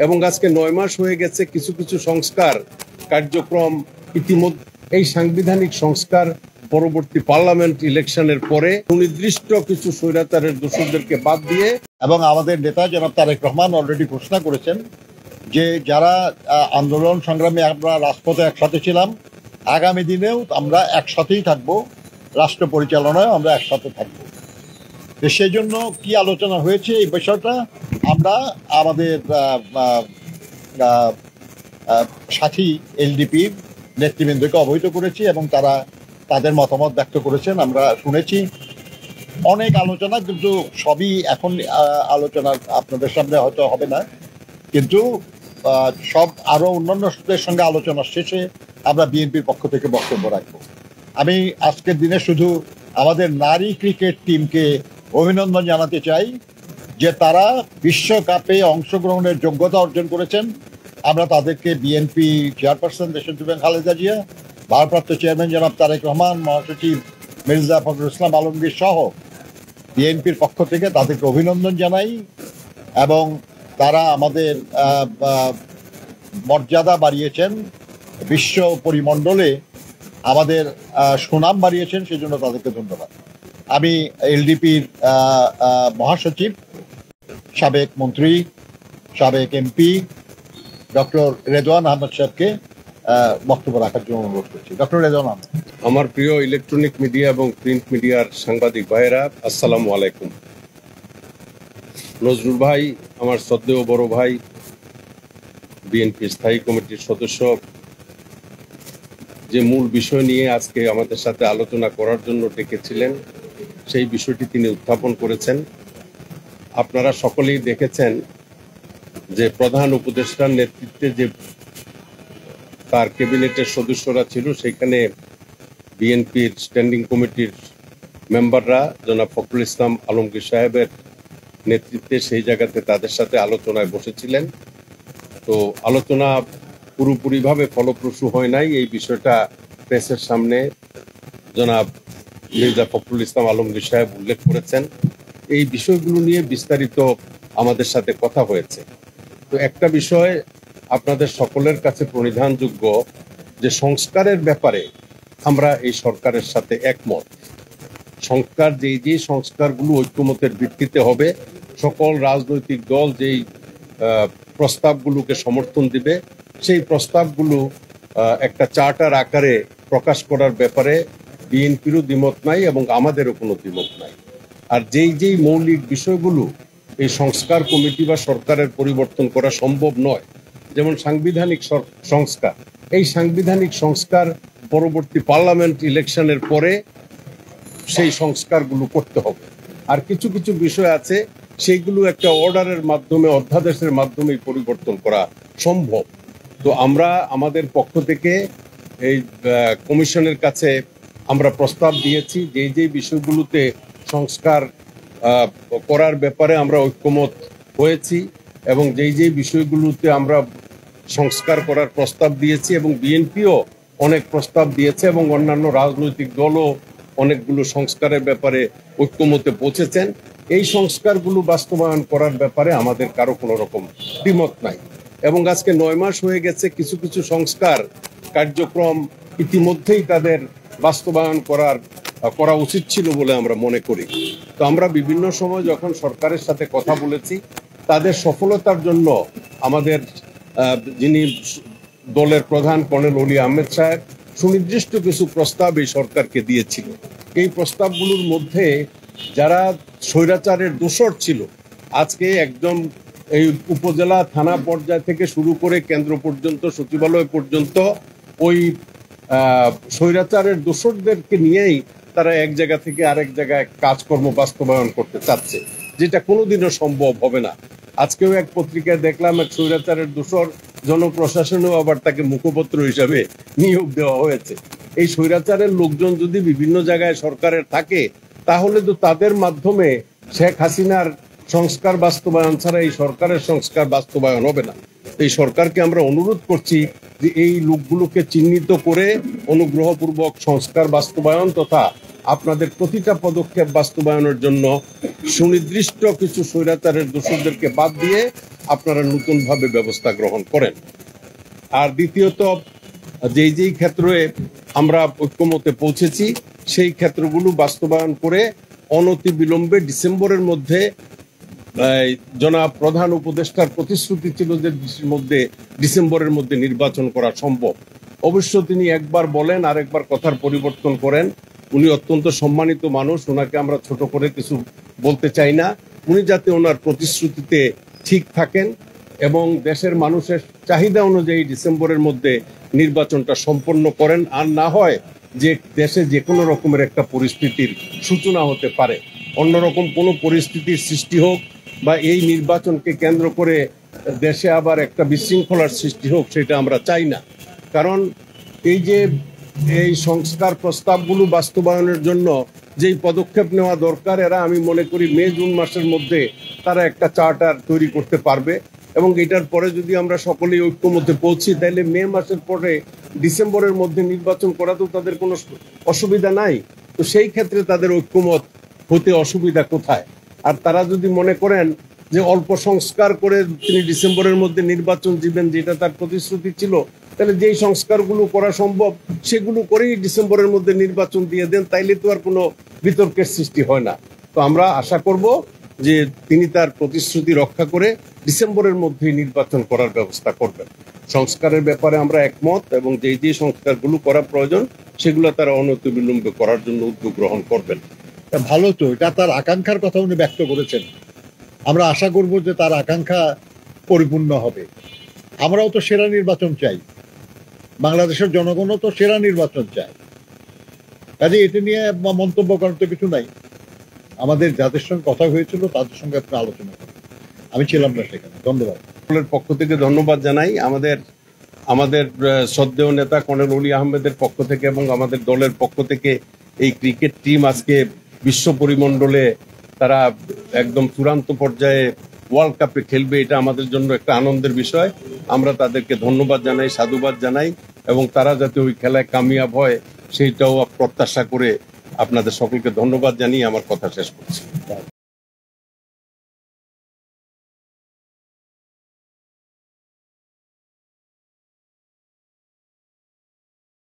এবং আজকে 9 মাস হয়ে গেছে কিছু কিছু সংস্কার কার্যক্রম ইতিমধ্যে এই সাংবিধানিক সংস্কার পরবর্তী পার্লামেন্ট ইলেকশনের পরে সুনির্দিষ্ট কিছু স্বৈরাচারের দোষীদেরকে বাদ দিয়ে এবং আমাদের নেতা জনাব তারেক রহমান অলরেডি ঘোষণা করেছেন যে যারা আন্দোলন সংগ্রামে আমরা রাজপথে একসাথে ছিলাম আগামী দিনেও আমরা একসাথেই থাকব, রাষ্ট্র পরিচালনায় আমরা একসাথে থাকব। তো সেই জন্য কি আলোচনা হয়েছে এই বিষয়টা আমরা আমাদের সাথী এলডিপির নেতৃবৃন্দকে অবহিত করেছি এবং তারা তাদের মতামত ব্যক্ত করেছেন, আমরা শুনেছি। অনেক আলোচনা, কিন্তু সবই এখন আলোচনা আপনাদের সামনে হয়তো হবে না, কিন্তু সব আরও অন্যান্যদের সঙ্গে আলোচনা শেষে আমরা বিএনপির পক্ষ থেকে বক্তব্য রাখবো। আমি আজকের দিনে শুধু আমাদের নারী ক্রিকেট টিমকে অভিনন্দন জানাতে চাই যে তারা বিশ্বকাপে অংশগ্রহণের যোগ্যতা অর্জন করেছেন। আমরা তাদেরকে বিএনপি চেয়ারপারসন দেশনেত্রী বেগম খালেদা জিয়া, ভারপ্রাপ্ত চেয়ারম্যান জনাব তারেক রহমান, মহাসচিব মির্জা ফখরুল ইসলাম আলমগীর সহ বিএনপির পক্ষ থেকে তাদেরকে অভিনন্দন জানাই এবং তারা আমাদের মর্যাদা বাড়িয়েছেন, বিশ্ব পরিমণ্ডলে আমাদের সুনাম বাড়িয়েছেন, সেজন্য তাদেরকে ধন্যবাদ। আমি এলডিপির মহাসচিব, সাবেক মন্ত্রী, সাবেক এমপি ডক্টর রেদওয়ান আহমদ সাহেবকে বক্তব্য রাখার জন্য অনুরোধ করছি। ডক্টর রেদওয়ান আহমদ। আমার প্রিয় ইলেকট্রনিক মিডিয়া এবং প্রিন্ট মিডিয়ার সাংবাদিক ভাইয়েরা, আসসালামু আলাইকুম। নজরুল ভাই আমার শ্রদ্ধেয় বড় ভাই, বিএনপি স্থায়ী কমিটির সদস্য, যে মূল বিষয় নিয়ে আজকে আমাদের সাথে আলোচনা করার জন্য ডেকেছিলেন সেই বিষয়টি তিনি উত্থাপন করেছেন। আপনারা সকলেই দেখেছেন যে প্রধান উপদেষ্টার নেতৃত্বে যে তার ক্যাবিনেটের সদস্যরা ছিল, সেখানে বিএনপির স্ট্যান্ডিং কমিটির মেম্বাররা জনাব ফখরুল ইসলাম আলমগীর সাহেবের নেতৃত্বে সেই জায়গাতে তাদের সাথে আলোচনায় বসেছিলেন। তো আলোচনা পুরোপুরিভাবে ফলপ্রসূ হয় নাই, এই বিষয়টা প্রেসের সামনে জনাব মির্জা ফখরুল ইসলাম আলমগীর সাহেব উল্লেখ করেছেন। এই বিষয়গুলো নিয়ে বিস্তারিত আমাদের সাথে কথা হয়েছে। তো একটা বিষয় আপনাদের সকলের কাছে প্রণিধানযোগ্য যে সংস্কারের ব্যাপারে আমরা এই সরকারের সাথে একমত। সংস্কার যেই সংস্কারগুলো ঐক্যমতের ভিত্তিতে হবে, সকল রাজনৈতিক দল যেই প্রস্তাবগুলোকে সমর্থন দিবে সেই প্রস্তাবগুলো একটা চার্টার আকারে প্রকাশ করার ব্যাপারে বিএনপিরও দ্বিমত নাই এবং আমাদেরও কোনো দ্বিমত নাই। আর যেই মৌলিক বিষয়গুলো এই সংস্কার কমিটি বা সরকারের পরিবর্তন করা সম্ভব নয়, যেমন সাংবিধানিক সংস্কার, এই সাংবিধানিক সংস্কার পরবর্তী পার্লামেন্ট ইলেকশনের পরে সেই সংস্কারগুলো করতে হবে। আর কিছু কিছু বিষয় আছে সেইগুলো একটা অর্ডারের মাধ্যমে, অধ্যাদেশের মাধ্যমে পরিবর্তন করা সম্ভব। তো আমরা আমাদের পক্ষ থেকে এই কমিশনের কাছে আমরা প্রস্তাব দিয়েছি যেই বিষয়গুলোতে সংস্কার করার ব্যাপারে আমরা ঐক্যমত হয়েছি এবং যেই বিষয়গুলোতে আমরা সংস্কার করার প্রস্তাব দিয়েছি এবং বিএনপিও অনেক প্রস্তাব দিয়েছে এবং অন্যান্য রাজনৈতিক দলও অনেকগুলো সংস্কারের ব্যাপারে ঐক্যমতে পৌঁছেছেন। এই সংস্কারগুলো বাস্তবায়ন করার ব্যাপারে আমাদের কারো কোনো রকম দ্বিমত নাই এবং আজকে 9 মাস হয়ে গেছে কিছু কিছু সংস্কার কার্যক্রম ইতিমধ্যেই তাদের বাস্তবায়ন করা উচিত ছিল বলে আমরা মনে করি। তো আমরা বিভিন্ন সময় যখন সরকারের সাথে কথা বলেছি, তাদের সফলতার জন্য আমাদের যিনি দলের প্রধান কর্নেল অলি আহমেদ সাহেব সুনির্দিষ্ট কিছু প্রস্তাব এই সরকারকে দিয়েছিল। এই প্রস্তাবগুলোর মধ্যে যারা স্বৈরাচারের দোসর ছিল, আজকে একদম এই উপজেলা থানা পর্যায় থেকে শুরু করে কেন্দ্র পর্যন্ত, সচিবালয় পর্যন্ত ওই স্বৈরাচারের দোসরদেরকে নিয়েই তারা এক জায়গা থেকে আরেক জায়গায় কাজকর্ম বাস্তবায়ন করতে চাচ্ছে, যেটা কোনোদিনও সম্ভব হবে না। আজকেও এক পত্রিকায় দেখলাম এক স্বৈরাচারের দোসর জনপ্রশাসনেও আবার তাকে মুখপত্র হিসাবে নিয়োগ দেওয়া হয়েছে। এই স্বৈরাচারের লোকজন যদি বিভিন্ন জায়গায় সরকারের থাকে, তাহলে তো তাদের মাধ্যমে শেখ হাসিনার সংস্কার বাস্তবায়ন ছাড়া এই সরকারের সংস্কার বাস্তবায়ন হবে না। এই সরকারকে আমরা অনুরোধ করছি যে এই লোকগুলোকে চিহ্নিত করে অনুগ্রহপূর্বক সংস্কার বাস্তবায়ন তথা আপনাদের প্রতিটা পদক্ষেপ বাস্তবায়নের জন্য সুনির্দিষ্ট কিছু স্বৈরাচারের দোষীদেরকে বাদ দিয়ে আপনারা নতুনভাবে ব্যবস্থা গ্রহণ করেন। আর দ্বিতীয়ত, যেই ক্ষেত্রে আমরা ঐক্যমতে পৌঁছেছি সেই ক্ষেত্রগুলো বাস্তবায়ন করে অনতিবিলম্বে ডিসেম্বরের মধ্যে, জনাব প্রধান উপদেষ্টার প্রতিশ্রুতি ছিল যে ডিসেম্বরের মধ্যে নির্বাচন করা সম্ভব। অবশ্য তিনি একবার বলেন আর একবার কথার পরিবর্তন করেন। উনি অত্যন্ত সম্মানিত মানুষ, ওনাকে আমরা ছোট করে কিছু বলতে চাই না। উনি যাতে ওনার প্রতিশ্রুতিতে ঠিক থাকেন এবং দেশের মানুষের চাহিদা অনুযায়ী ডিসেম্বরের মধ্যে নির্বাচনটা সম্পন্ন করেন, আর না হয় যে দেশে যে কোনো রকমের একটা পরিস্থিতির সূচনা হতে পারে, অন্যরকম কোনো পরিস্থিতির সৃষ্টি হোক বা এই নির্বাচনকে কেন্দ্র করে দেশে আবার একটা বিশৃঙ্খলার সৃষ্টি হোক, সেটা আমরা চাই না। কারণ এই সংস্কার প্রস্তাবগুলো বাস্তবায়নের জন্য যেই পদক্ষেপ নেওয়া দরকার, এরা আমি মনে করি মে জুন মাসের মধ্যে তারা একটা চার্টার তৈরি করতে পারবে। এবং এটার পরে যদি আমরা সকলেই ঐক্যমত্যে পৌঁছি, তাহলে মে মাসের পরে ডিসেম্বরের মধ্যে নির্বাচন করা তো তাদের কোনো অসুবিধা নাই। তো সেই ক্ষেত্রে তাদের ঐক্যমত হতে অসুবিধা কোথায়? আর তারা যদি মনে করেন যে অল্প সংস্কার করে তিনি ডিসেম্বরের মধ্যে নির্বাচন দিবেন, যেটা তার প্রতিশ্রুতি ছিল, তাহলে যেই সংস্কারগুলো করা সম্ভব সেগুলো করেই ডিসেম্বরের মধ্যে নির্বাচন দিয়ে দেন, তাইলে তো আর কোনো বিতর্কের সৃষ্টি হয় না। তো আমরা আশা করব যে তিনি তার প্রতিশ্রুতি রক্ষা করে ডিসেম্বরের মধ্যেই নির্বাচন করার ব্যবস্থা করবেন। সংস্কারের ব্যাপারে আমরা একমত এবং যে সংস্কারগুলো করা প্রয়োজন সেগুলো তারা অনতিবিলম্বে করার জন্য উদ্যোগ গ্রহণ করবেন। ভালো, তো এটা তার আকাঙ্ক্ষার কথা উনি ব্যক্ত করেছেন। আমরা আশা করব যে তার আকাঙ্ক্ষা পরিপূর্ণ হবে। আমরাও তো সেরা নির্বাচন চাই, বাংলাদেশের জনগণও তো সেরা নির্বাচন চায়। কাজে এটা নিয়ে মন্তব্য করার তো কিছু নাই। আমাদের যাদের সঙ্গে কথা হয়েছিল তাদের সঙ্গে আপনি আলোচনা করেন, আমি ছিলাম না সেখানে। ধন্যবাদ। দলের পক্ষ থেকে ধন্যবাদ জানাই। আমাদের শ্রদ্ধেয় নেতা কর্নেল অলি আহমেদের পক্ষ থেকে এবং আমাদের দলের পক্ষ থেকে এই ক্রিকেট টিম আজকে বিশ্ব পরিমণ্ডলে তারা একদম চূড়ান্ত পর্যায়ে ওয়ার্ল্ড কাপে খেলবে, এটা আমাদের জন্য একটা আনন্দের বিষয়। আমরা তাদেরকে ধন্যবাদ জানাই, সাধুবাদ জানাই এবং তারা যাতে ওই খেলায় কামিয়াব হয় সেইটাও প্রত্যাশা করে আপনাদের সকলকে ধন্যবাদ জানিয়ে আমার কথা শেষ করছি।